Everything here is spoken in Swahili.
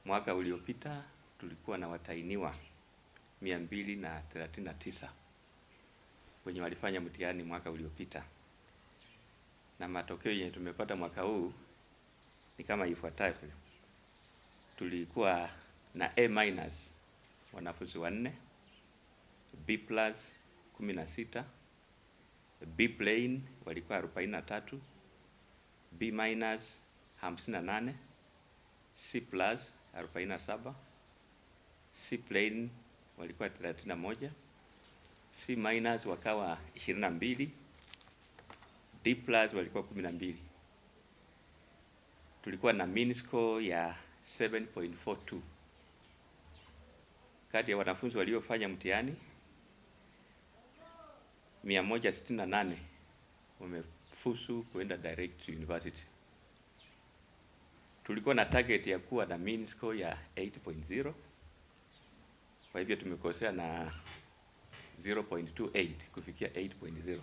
Mwaka uliopita tulikuwa na watahiniwa 239 wenye walifanya mtihani mwaka uliopita, na matokeo yenye tumepata mwaka huu ni kama ifuatavyo. Tulikuwa na A- wanafunzi 4, B+ 16, B plain walikuwa 43, B- 58, C+ 47, C plain walikuwa 31, C- wakawa 22, D+ walikuwa 12. Tulikuwa na mean score ya 7.42. Kati ya wanafunzi waliofanya mtihani 168 wamefuzu kuenda direct to university. Tulikuwa na target ya kuwa na mean score ya 8.0. Kwa hivyo tumekosea na 0.28 kufikia 8.0.